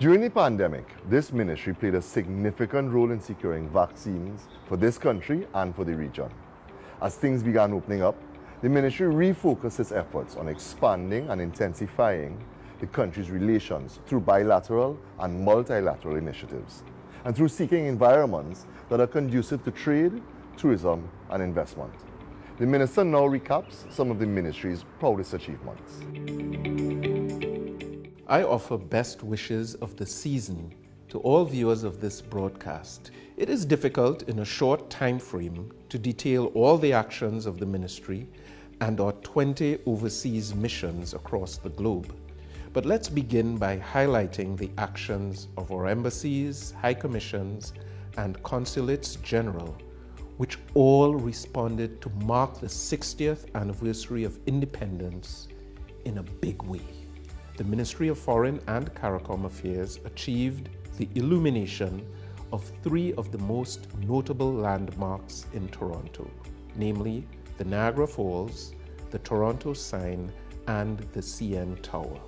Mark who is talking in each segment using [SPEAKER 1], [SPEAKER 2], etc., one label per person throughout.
[SPEAKER 1] During the pandemic, this ministry played a significant role in securing vaccines for this country and for the region. As things began opening up, the ministry refocused its efforts on expanding and intensifying the country's relations through bilateral and multilateral initiatives, and through seeking environments that are conducive to trade, tourism, and investment. The minister now recaps some of the ministry's proudest achievements.
[SPEAKER 2] I offer best wishes of the season to all viewers of this broadcast. It is difficult in a short time frame to detail all the actions of the ministry and our 20 overseas missions across the globe. But let's begin by highlighting the actions of our embassies, high commissions, and consulates general, which all responded to mark the 60th anniversary of independence in a big way. The Ministry of Foreign and CARICOM Affairs achieved the illumination of 3 of the most notable landmarks in Toronto, namely the Niagara Falls, the Toronto Sign, and the CN Tower,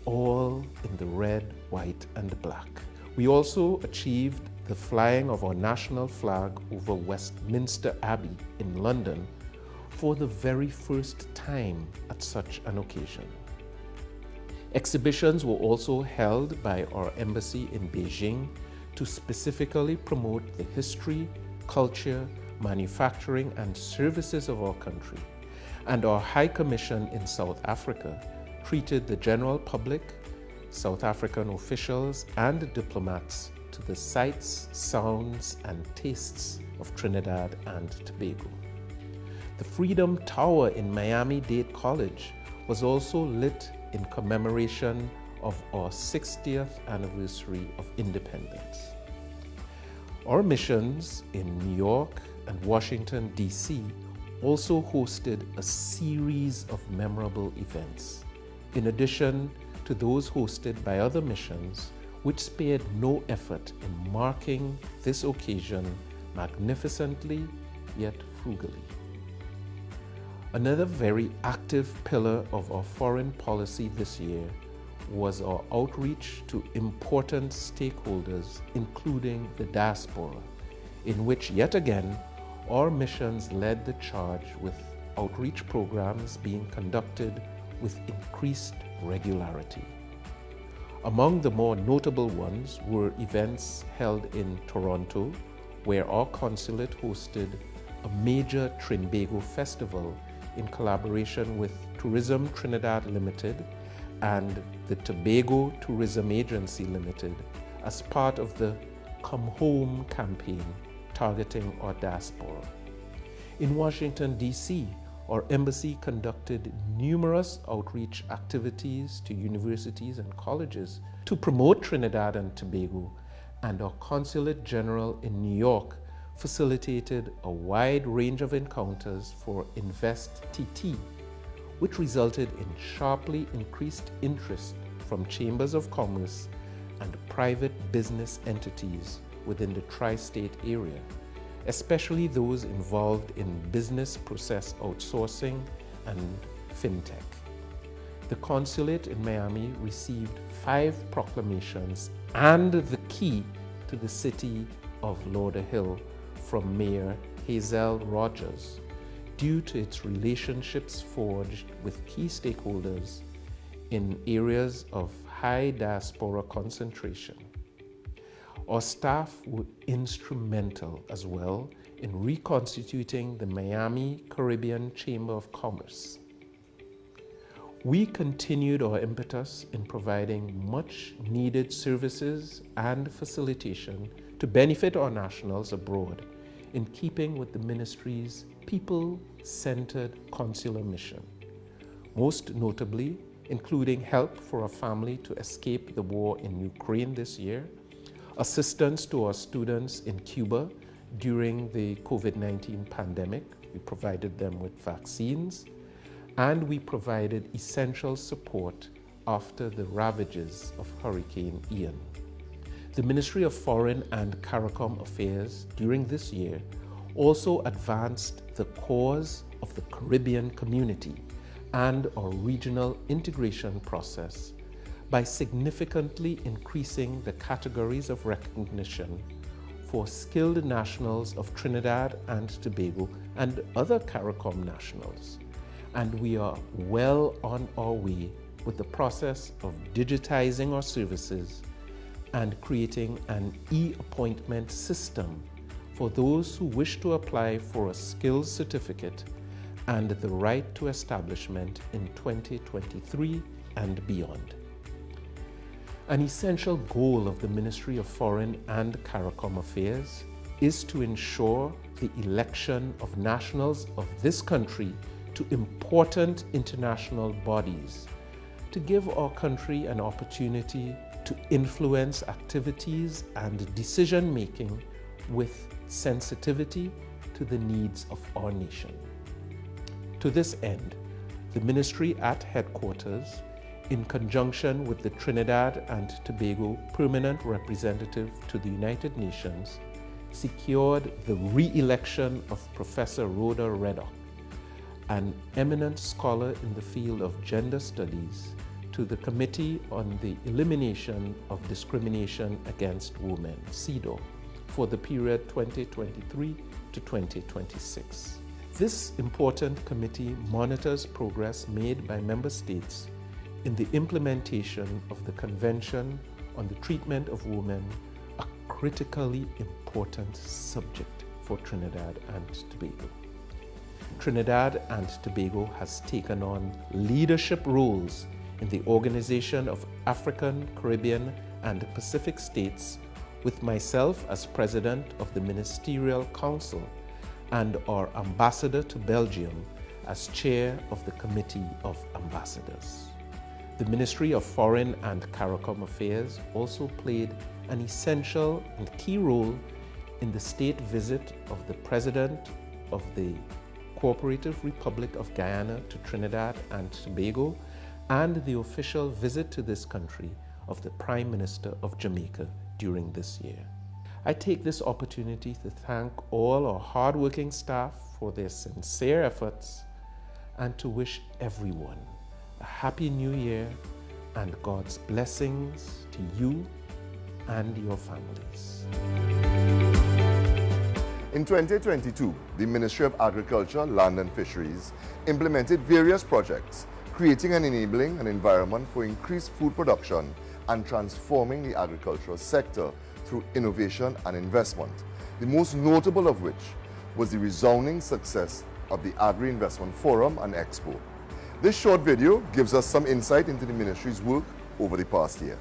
[SPEAKER 2] all in the red, white, and black. We also achieved the flying of our national flag over Westminster Abbey in London for the very first time at such an occasion. Exhibitions were also held by our embassy in Beijing to specifically promote the history, culture, manufacturing, and services of our country. And our High Commission in South Africa treated the general public, South African officials, and diplomats to the sights, sounds, and tastes of Trinidad and Tobago. The Freedom Tower in Miami-Dade College was also lit in commemoration of our 60th anniversary of independence. Our missions in New York and Washington, D.C. also hosted a series of memorable events, in addition to those hosted by other missions, which spared no effort in marking this occasion magnificently yet frugally. Another very active pillar of our foreign policy this year was our outreach to important stakeholders, including the diaspora, in which yet again our missions led the charge, with outreach programs being conducted with increased regularity. Among the more notable ones were events held in Toronto, where our consulate hosted a major Trinbago festival in collaboration with Tourism Trinidad Limited and the Tobago Tourism Agency Limited as part of the Come Home campaign targeting our diaspora. In Washington, D.C., our embassy conducted numerous outreach activities to universities and colleges to promote Trinidad and Tobago, and our Consulate General in New York facilitated a wide range of encounters for Invest TT, which resulted in sharply increased interest from chambers of commerce and private business entities within the tri-state area, especially those involved in business process outsourcing and fintech. The consulate in Miami received 5 proclamations and the key to the city of Lauderhill from Mayor Hazel Rogers, due to its relationships forged with key stakeholders in areas of high diaspora concentration. Our staff were instrumental as well in reconstituting the Miami Caribbean Chamber of Commerce. We continued our impetus in providing much needed services and facilitation to benefit our nationals abroad, in keeping with the ministry's people-centered consular mission, most notably including help for a family to escape the war in Ukraine this year, assistance to our students in Cuba during the COVID-19 pandemic. We provided them with vaccines, and we provided essential support after the ravages of Hurricane Ian. The Ministry of Foreign and CARICOM Affairs during this year also advanced the cause of the Caribbean community and our regional integration process by significantly increasing the categories of recognition for skilled nationals of Trinidad and Tobago and other CARICOM nationals. And we are well on our way with the process of digitizing our services and creating an e-appointment system for those who wish to apply for a skills certificate and the right to establishment in 2023 and beyond. An essential goal of the Ministry of Foreign and CARICOM Affairs is to ensure the election of nationals of this country to important international bodies, to give our country an opportunity to influence activities and decision-making with sensitivity to the needs of our nation. To this end, the Ministry at headquarters, in conjunction with the Trinidad and Tobago Permanent Representative to the United Nations, secured the re-election of Professor Rhoda Reddock, an eminent scholar in the field of gender studies, to the Committee on the Elimination of Discrimination Against Women, CEDAW, for the period 2023 to 2026. This important committee monitors progress made by member states in the implementation of the Convention on the Treatment of Women, a critically important subject for Trinidad and Tobago. Trinidad and Tobago has taken on leadership roles in the Organization of African, Caribbean, and Pacific States, with myself as President of the Ministerial Council and our Ambassador to Belgium as Chair of the Committee of Ambassadors. The Ministry of Foreign and CARICOM Affairs also played an essential and key role in the state visit of the President of the Cooperative Republic of Guyana to Trinidad and Tobago and the official visit to this country of the Prime Minister of Jamaica during this year. I take this opportunity to thank all our hard-working staff for their sincere efforts and to wish everyone a Happy New Year and God's blessings to you and your families.
[SPEAKER 1] In 2022, the Ministry of Agriculture, Land and Fisheries implemented various projects, creating and enabling an environment for increased food production and transforming the agricultural sector through innovation and investment, the most notable of which was the resounding success of the Agri-Investment Forum and Expo. This short video gives us some insight into the ministry's work over the past year.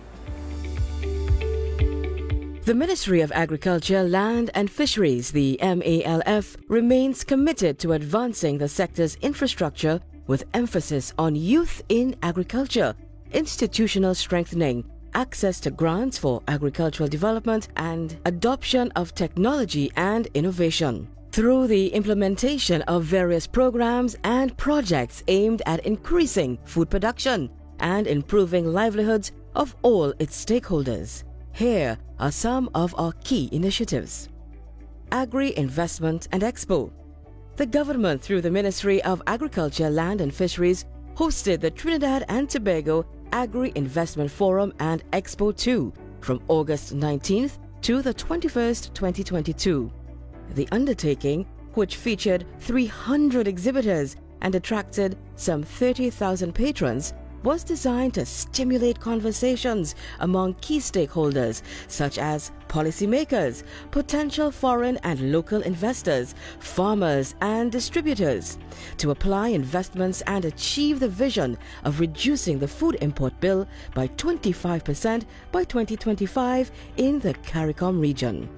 [SPEAKER 3] The Ministry of Agriculture, Land and Fisheries, the MALF, remains committed to advancing the sector's infrastructure with emphasis on youth in agriculture, institutional strengthening, access to grants for agricultural development, and adoption of technology and innovation. Through the implementation of various programs and projects aimed at increasing food production and improving livelihoods of all its stakeholders. Here are some of our key initiatives. Agri-Investment and Expo. The government, through the Ministry of Agriculture, Land and Fisheries, hosted the Trinidad and Tobago Agri-Investment Forum and Expo 2 from August 19th to the 21st, 2022. The undertaking, which featured 300 exhibitors and attracted some 30,000 patrons, was designed to stimulate conversations among key stakeholders such as policymakers, potential foreign and local investors, farmers and distributors, to apply investments and achieve the vision of reducing the food import bill by 25% by 2025 in the CARICOM region.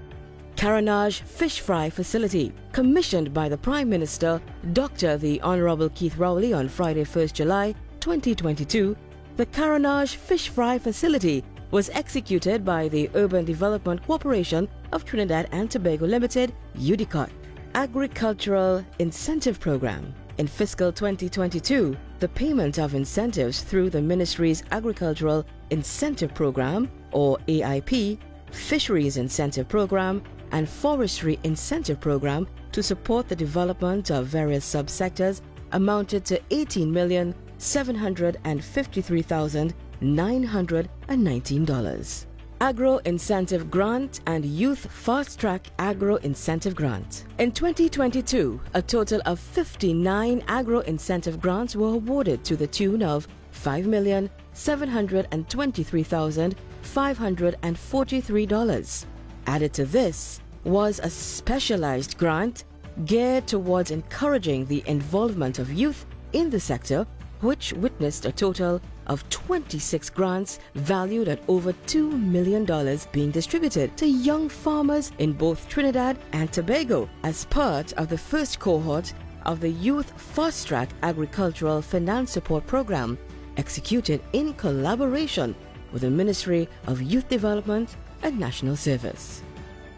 [SPEAKER 3] Carenage Fish Fry Facility, commissioned by the Prime Minister, Dr. the Honorable Keith Rowley on Friday, 1st July 2022, the Carenage Fish Fry Facility was executed by the Urban Development Corporation of Trinidad and Tobago Limited, UDCOT. Agricultural Incentive Program. In fiscal 2022, the payment of incentives through the Ministry's Agricultural Incentive Program, or AIP, Fisheries Incentive Program, and Forestry Incentive Program to support the development of various subsectors amounted to 18,753,900 $1,919. Agro Incentive Grant and Youth Fast Track Agro Incentive Grant. In 2022, a total of 59 agro incentive grants were awarded to the tune of $5,723,543. Added to this was a specialized grant geared towards encouraging the involvement of youth in the sector, which witnessed a total of 26 grants valued at over $2 million being distributed to young farmers in both Trinidad and Tobago as part of the first cohort of the Youth Fast Track Agricultural Finance Support Program, executed in collaboration with the Ministry of Youth Development and National Service.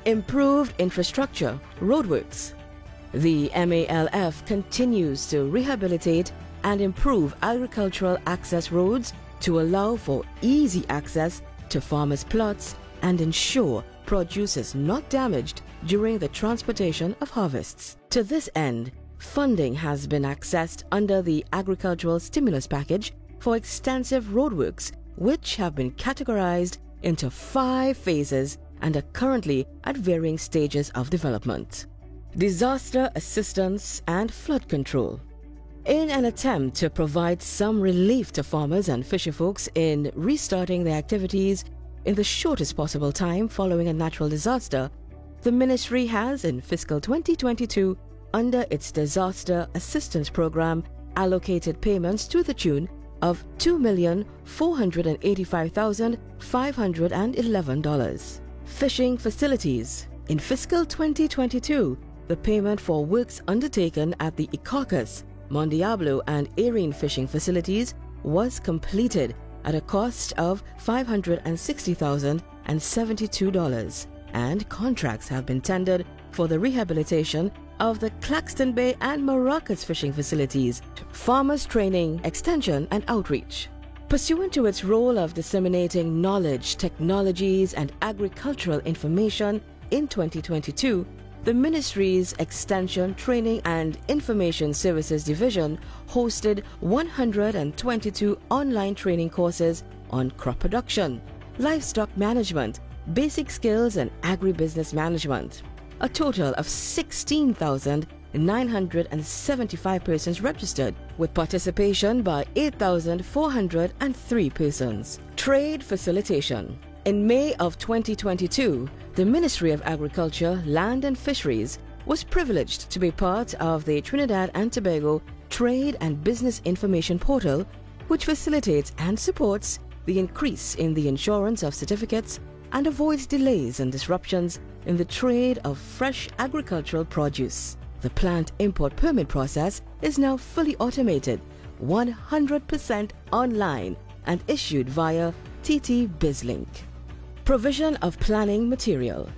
[SPEAKER 3] Improved infrastructure, roadworks. The MALF continues to rehabilitate and improve agricultural access roads to allow for easy access to farmers' plots and ensure produce is not damaged during the transportation of harvests. To this end, funding has been accessed under the Agricultural Stimulus Package for extensive roadworks, which have been categorized into 5 phases and are currently at varying stages of development. Disaster assistance and flood control. In an attempt to provide some relief to farmers and fisherfolks in restarting their activities in the shortest possible time following a natural disaster, the Ministry has, in fiscal 2022, under its Disaster Assistance Program, allocated payments to the tune of $2,485,511. Fishing facilities. In fiscal 2022, the payment for works undertaken at the Icacus, Mondiablo and Erin fishing facilities was completed at a cost of $560,072, and contracts have been tendered for the rehabilitation of the Claxton Bay and Maracas fishing facilities. Farmers training, extension and outreach. Pursuant to its role of disseminating knowledge, technologies and agricultural information in 2022, the Ministry's Extension, Training and Information Services Division hosted 122 online training courses on crop production, livestock management, basic skills and agribusiness management. A total of 16,975 persons registered, with participation by 8,403 persons. Trade facilitation. In May of 2022, the Ministry of Agriculture, Land and Fisheries was privileged to be part of the Trinidad and Tobago Trade and Business Information Portal, which facilitates and supports the increase in the insurance of certificates and avoids delays and disruptions in the trade of fresh agricultural produce. The plant import permit process is now fully automated, 100% online, and issued via TT BizLink. Provision of planning material.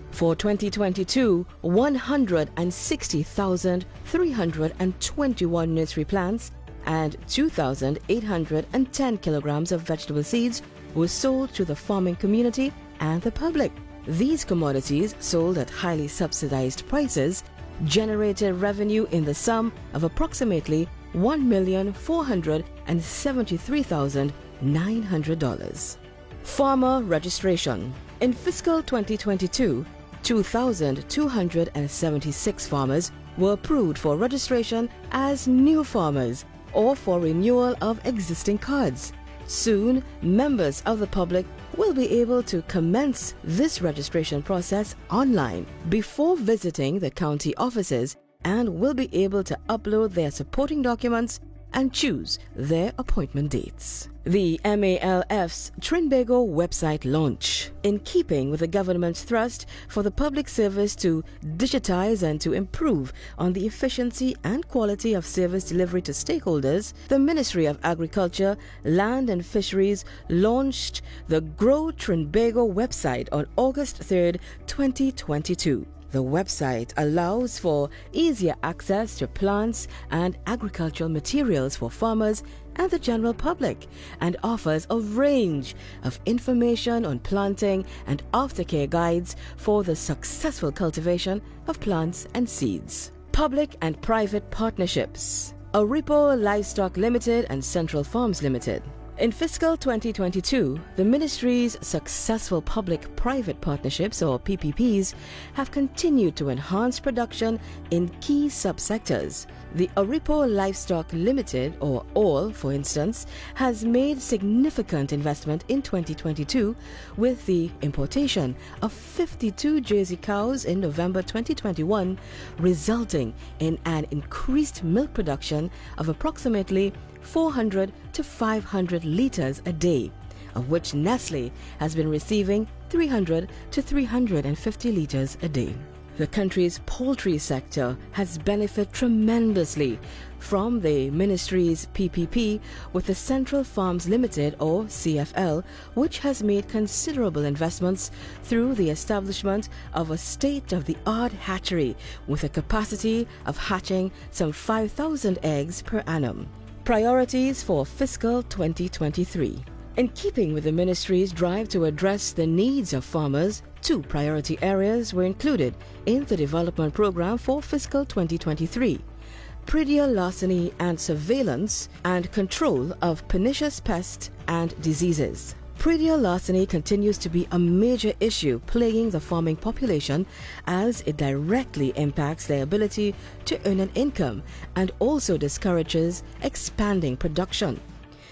[SPEAKER 3] For 2022, 160,321 nursery plants and 2,810 kilograms of vegetable seeds were sold to the farming community and the public. These commodities, sold at highly subsidized prices, generated revenue in the sum of approximately $1,473,900. Farmer registration. In fiscal 2022, 2,276 farmers were approved for registration as new farmers or for renewal of existing cards. Soon, members of the public will be able to commence this registration process online before visiting the county offices and will be able to upload their supporting documents and choose their appointment dates. The MALF's Trinbago website launch. In keeping with the government's thrust for the public service to digitize and to improve on the efficiency and quality of service delivery to stakeholders, the Ministry of Agriculture, Land and Fisheries launched the Grow Trinbago website on August 3, 2022. The website allows for easier access to plants and agricultural materials for farmers and the general public, and offers a range of information on planting and aftercare guides for the successful cultivation of plants and seeds. Public and private partnerships. Aripo Livestock Limited and Central Farms Limited. In fiscal 2022, the Ministry's successful public-private partnerships, or PPPs, have continued to enhance production in key subsectors. The Oripo Livestock Limited, or OL, for instance, has made significant investment in 2022 with the importation of 52 Jersey cows in November 2021, resulting in an increased milk production of approximately 400 to 500 litres a day, of which Nestle has been receiving 300 to 350 litres a day. The country's poultry sector has benefited tremendously from the Ministry's PPP with the Central Farms Limited, or CFL, which has made considerable investments through the establishment of a state-of-the-art hatchery with a capacity of hatching some 5,000 eggs per annum. Priorities for fiscal 2023. In keeping with the Ministry's drive to address the needs of farmers, 2 priority areas were included in the development program for fiscal 2023: predial larceny and surveillance and control of pernicious pests and diseases. Predial larceny continues to be a major issue plaguing the farming population as it directly impacts their ability to earn an income and also discourages expanding production.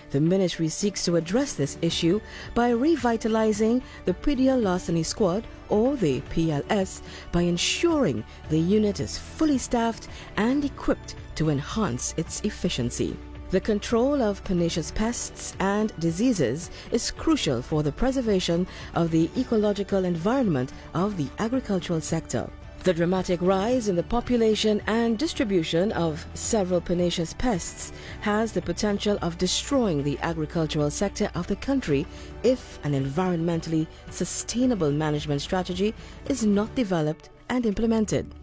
[SPEAKER 3] The Ministry seeks to address this issue by revitalizing the Predial Larceny Squad, or the PLS, by ensuring the unit is fully staffed and equipped to enhance its efficiency. The control of pernicious pests and diseases is crucial for the preservation of the ecological environment of the agricultural sector. The dramatic rise in the population and distribution of several pernicious pests has the potential of destroying the agricultural sector of the country if an environmentally sustainable management strategy is not developed and implemented.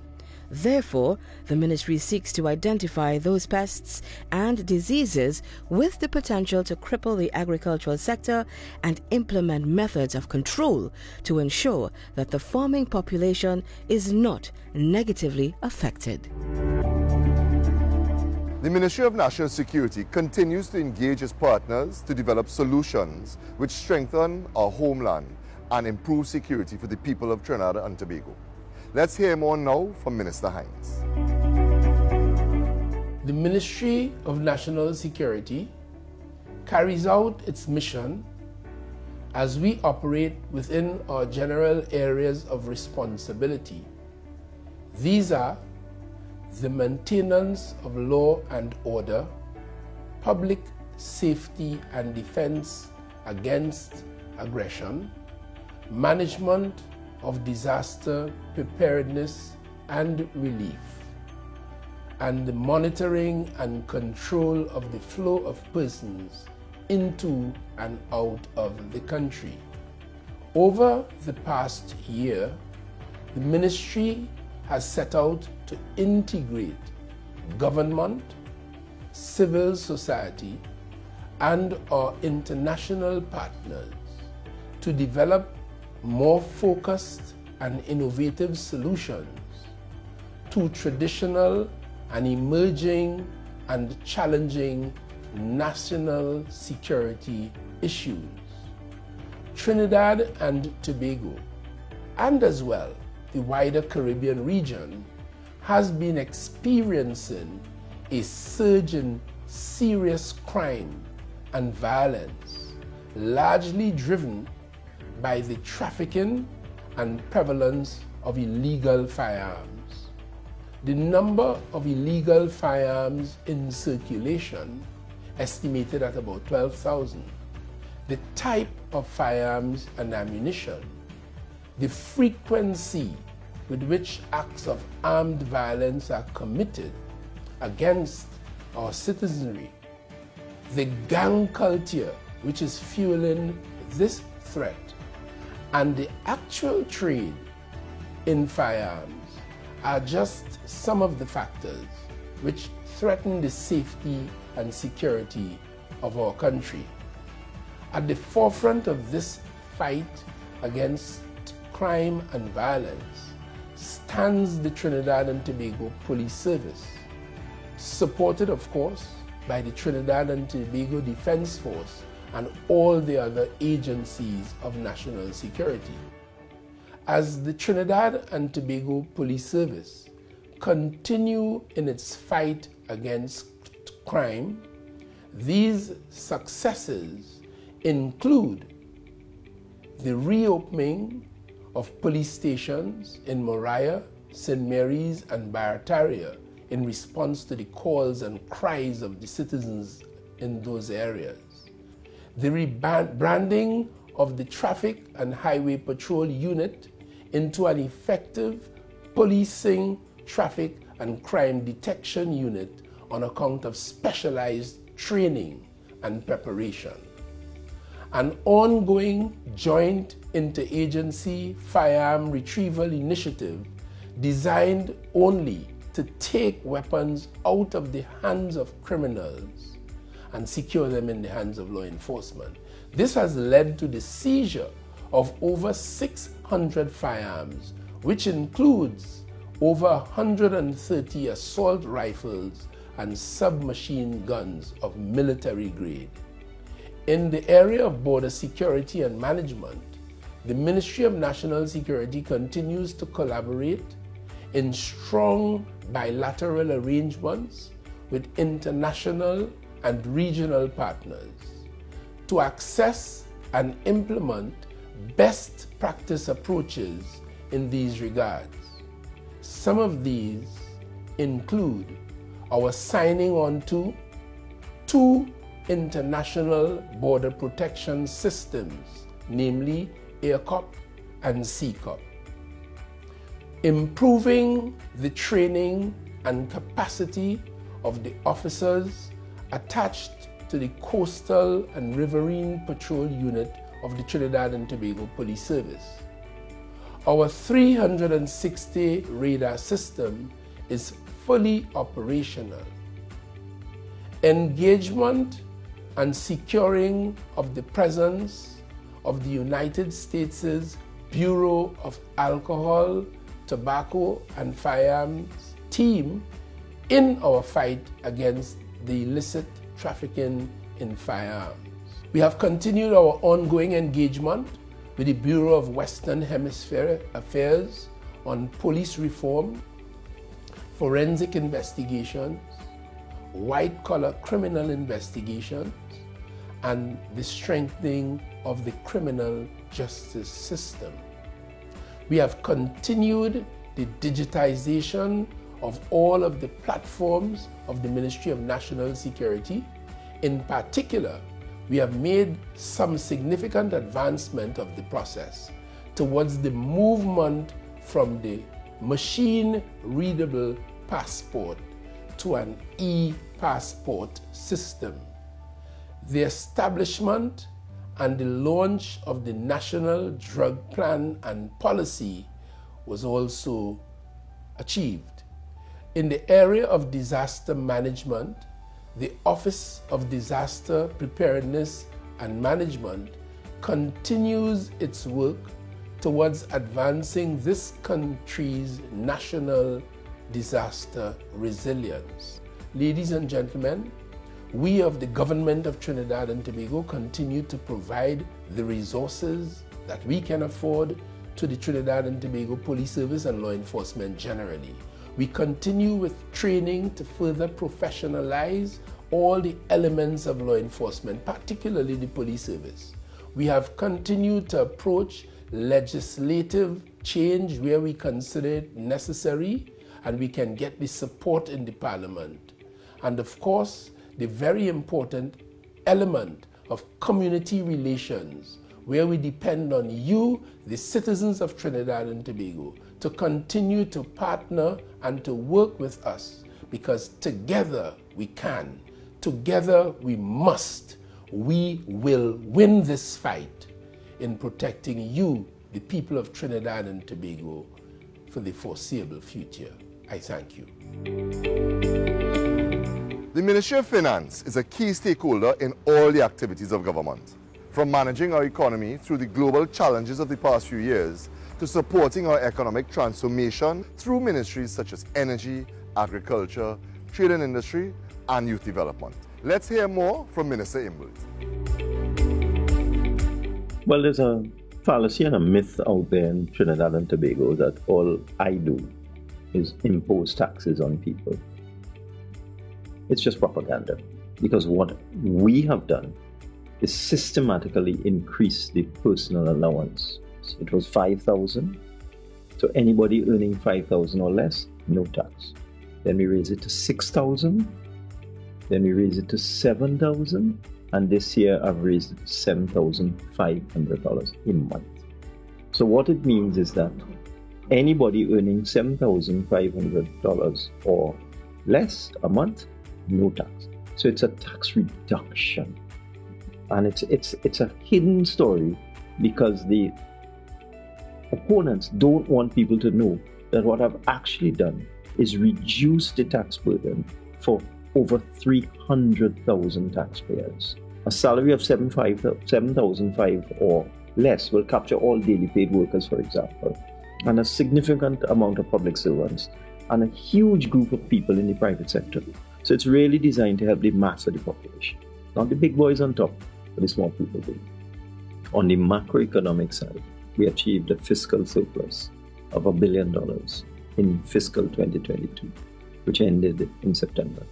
[SPEAKER 3] Therefore, the Ministry seeks to identify those pests and diseases with the potential to cripple the agricultural sector and implement methods of control to ensure that the farming population is not negatively affected.
[SPEAKER 1] The Ministry of National Security continues to engage its partners to develop solutions which strengthen our homeland and improve security for the people of Trinidad and Tobago. Let's hear more now from Minister Hines.
[SPEAKER 4] The Ministry of National Security carries out its mission as we operate within our general areas of responsibility. These are the maintenance of law and order, public safety and defense against aggression, management of disaster preparedness and relief, and the monitoring and control of the flow of persons into and out of the country. Over the past year, the Ministry has set out to integrate government, civil society, and our international partners to develop more focused and innovative solutions to traditional and emerging and challenging national security issues. Trinidad and Tobago, and as well the wider Caribbean region, has been experiencing a surge in serious crime and violence, largely driven by the trafficking and prevalence of illegal firearms. The number of illegal firearms in circulation estimated at about 12,000. The type of firearms and ammunition, the frequency with which acts of armed violence are committed against our citizenry, the gang culture which is fueling this threat, and the actual trade in firearms are just some of the factors which threaten the safety and security of our country. At the forefront of this fight against crime and violence stands the Trinidad and Tobago Police Service, supported of course by the Trinidad and Tobago Defense Force and all the other agencies of national security. As the Trinidad and Tobago Police Service continue in its fight against crime, these successes include the reopening of police stations in Moriah, St. Mary's and Barataria in response to the calls and cries of the citizens in those areas. The rebranding of the Traffic and Highway Patrol Unit into an effective policing, traffic and crime detection unit on account of specialized training and preparation. An ongoing joint interagency firearm retrieval initiative designed only to take weapons out of the hands of criminals and secure them in the hands of law enforcement. This has led to the seizure of over 600 firearms, which includes over 130 assault rifles and submachine guns of military grade. In the area of border security and management, the Ministry of National Security continues to collaborate in strong bilateral arrangements with international and regional partners to access and implement best practice approaches in these regards. Some of these include our signing on to 2 international border protection systems, namely AirCop and SeaCop. Improving the training and capacity of the officers attached to the Coastal and Riverine Patrol Unit of the Trinidad and Tobago Police Service. Our 360 radar system is fully operational. Engagement and securing of the presence of the United States' Bureau of Alcohol, Tobacco and Firearms team in our fight against the illicit trafficking in firearms. We have continued our ongoing engagement with the Bureau of Western Hemisphere Affairs on police reform, forensic investigations, white-collar criminal investigations, and the strengthening of the criminal justice system. We have continued the digitization of all of the platforms of the Ministry of National Security. In particular, we have made some significant advancement of the process towards the movement from the machine-readable passport to an e-passport system. The establishment and the launch of the National Drug Plan and Policy was also achieved. In the area of disaster management, the Office of Disaster Preparedness and Management continues its work towards advancing this country's national disaster resilience. Ladies and gentlemen, we of the Government of Trinidad and Tobago continue to provide the resources that we can afford to the Trinidad and Tobago Police Service and law enforcement generally. We continue with training to further professionalize all the elements of law enforcement, particularly the police service. We have continued to approach legislative change where we consider it necessary and we can get the support in the Parliament. And of course, the very important element of community relations, where we depend on you, the citizens of Trinidad and Tobago, to continue to partner and to work with us, because together we can, together we must, we will win this fight in protecting you, the people of Trinidad and Tobago, for the foreseeable future. I thank you.
[SPEAKER 1] The Ministry of Finance is a key stakeholder in all the activities of government, from managing our economy through the global challenges of the past few years to supporting our economic transformation through ministries such as energy, agriculture, trade and industry, and youth development. Let's hear more from Minister Imbert.
[SPEAKER 5] Well, there's a fallacy and a myth out there in Trinidad and Tobago that all I do is impose taxes on people. It's just propaganda, because what we have done is systematically increase the personal allowance. So it was 5,000. So anybody earning 5,000 or less, no tax. Then we raise it to 6,000. Then we raise it to 7,000. And this year I've raised it to $7,500 a month. So what it means is that anybody earning $7,500 or less a month, no tax. So it's a tax reduction. And it's a hidden story, because the opponents don't want people to know that what I've actually done is reduce the tax burden for over 300,000 taxpayers. A salary of $7,500 or less will capture all daily paid workers, for example, and a significant amount of public servants, and a huge group of people in the private sector. So it's really designed to help the mass of the population, not the big boys on top, but the small people do. On the macroeconomic side, we achieved a fiscal surplus of $1 billion in fiscal 2022, which ended in September.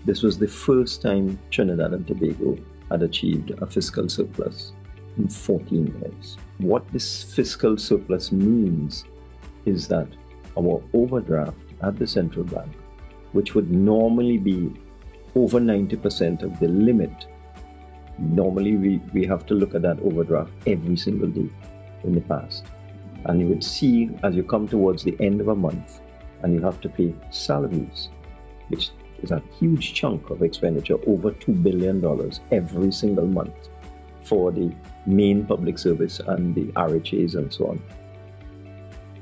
[SPEAKER 5] This was the first time Trinidad and Tobago had achieved a fiscal surplus in 14 years. What this fiscal surplus means is that our overdraft at the central bank, which would normally be over 90% of the limit, normally we have to look at that overdraft every single day in the past. And you would see, as you come towards the end of a month and you have to pay salaries, which is a huge chunk of expenditure, over $2 billion every single month for the main public service and the RHAs and so on.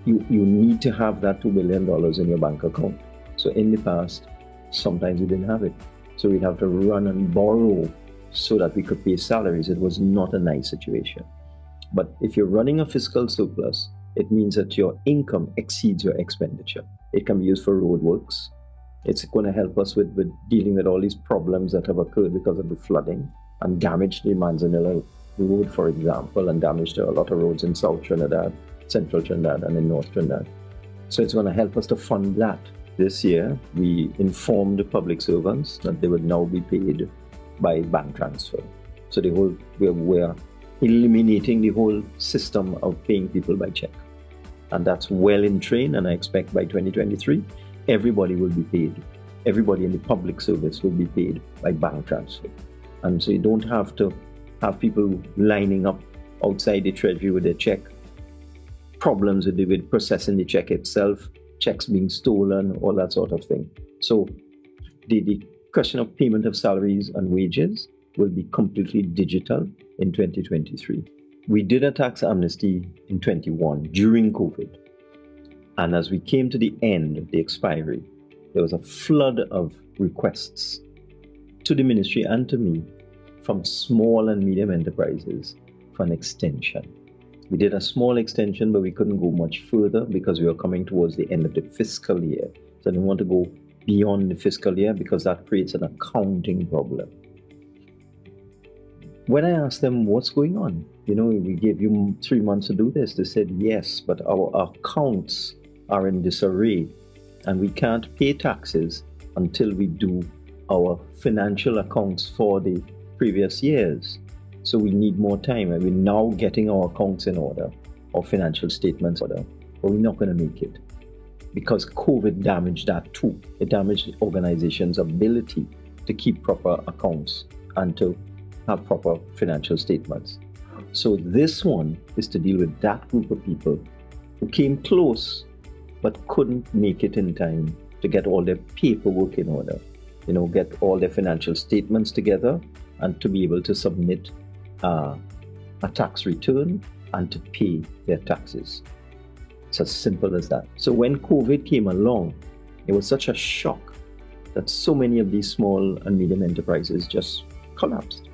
[SPEAKER 5] You need to have that $2 billion in your bank account. So in the past, sometimes we didn't have it. So we'd have to run and borrow so that we could pay salaries. It was not a nice situation. But if you're running a fiscal surplus, it means that your income exceeds your expenditure. It can be used for roadworks. It's going to help us with dealing with all these problems that have occurred because of the flooding and damage to the Manzanilla Road, for example, and damage to a lot of roads in South Trinidad, Central Trinidad, and in North Trinidad. So it's going to help us to fund that. This year, we informed the public servants that they would now be paid by bank transfer. So we're eliminating the whole system of paying people by check. And that's well in train, and I expect by 2023, everybody will be paid. Everybody in the public service will be paid by bank transfer. And so you don't have to have people lining up outside the treasury with their check, problems with processing the check itself, checks being stolen, all that sort of thing. So the question of payment of salaries and wages will be completely digital in 2023. We did a tax amnesty in 21 during COVID. And as we came to the end of the expiry, there was a flood of requests to the ministry and to me from small and medium enterprises for an extension. We did a small extension, but we couldn't go much further because we were coming towards the end of the fiscal year. So I didn't want to go beyond the fiscal year because that creates an accounting problem. When I asked them what's going on, we gave you 3 months to do this. They said yes, but our accounts are in disarray and we can't pay taxes until we do our financial accounts for the previous years. So we need more time, and we're now getting our accounts in order, our financial statements in order, but we're not going to make it because COVID damaged that too. It damaged the organization's ability to keep proper accounts and to have proper financial statements. So this one is to deal with that group of people who came close but couldn't make it in time to get all their paperwork in order, get all their financial statements together and to be able to submit a tax return and to pay their taxes. It's as simple as that. So when COVID came along, it was such a shock that so many of these small and medium enterprises just collapsed.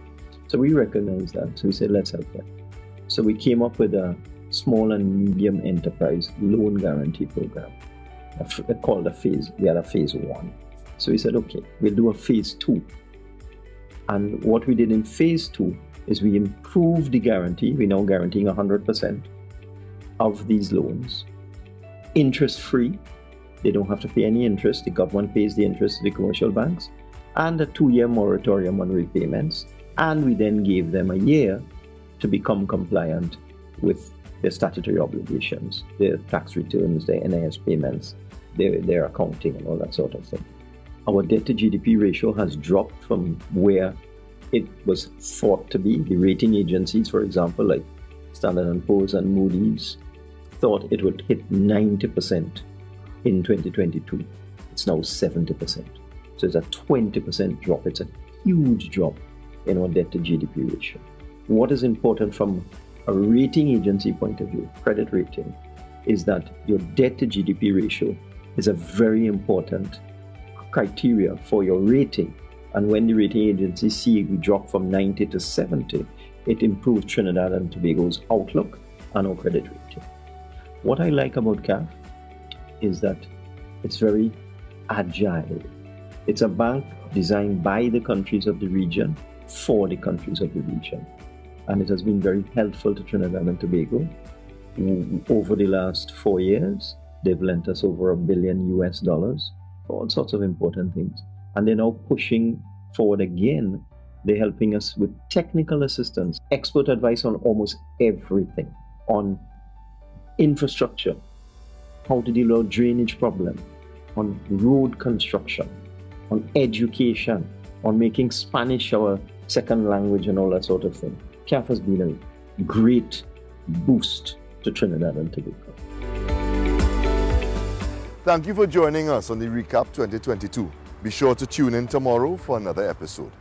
[SPEAKER 5] So we recognized that. So we said, let's help them. So we came up with a small and medium enterprise loan guarantee program called we had a phase 1. So we said, okay, we'll do a phase 2. And what we did in phase 2 is we improve the guarantee. We're now guaranteeing 100% of these loans. Interest-free. They don't have to pay any interest. The government pays the interest to the commercial banks. And a 2-year moratorium on repayments. And we then gave them a year to become compliant with their statutory obligations, their tax returns, their NIS payments, their accounting and all that sort of thing. Our debt to GDP ratio has dropped from where it was thought to be. The rating agencies, for example, like Standard & Poor's and Moody's, thought it would hit 90% in 2022. It's now 70%. So it's a 20% drop. It's a huge drop in our debt to GDP ratio. What is important from a rating agency point of view, credit rating, is that your debt to GDP ratio is a very important criteria for your rating. And when the rating agencies see we drop from 90 to 70, it improves Trinidad and Tobago's outlook and our credit rating. What I like about CAF is that it's very agile. It's a bank designed by the countries of the region for the countries of the region. And it has been very helpful to Trinidad and Tobago. Over the last 4 years, they've lent us over $1 billion for all sorts of important things. And they're now pushing forward again. They're helping us with technical assistance, expert advice on almost everything, on infrastructure, how to deal with drainage problem, on road construction, on education, on making Spanish our second language and all that sort of thing. CAF has been a great boost to Trinidad and Tobago.
[SPEAKER 1] Thank you for joining us on the Recap 2022. Be sure to tune in tomorrow for another episode.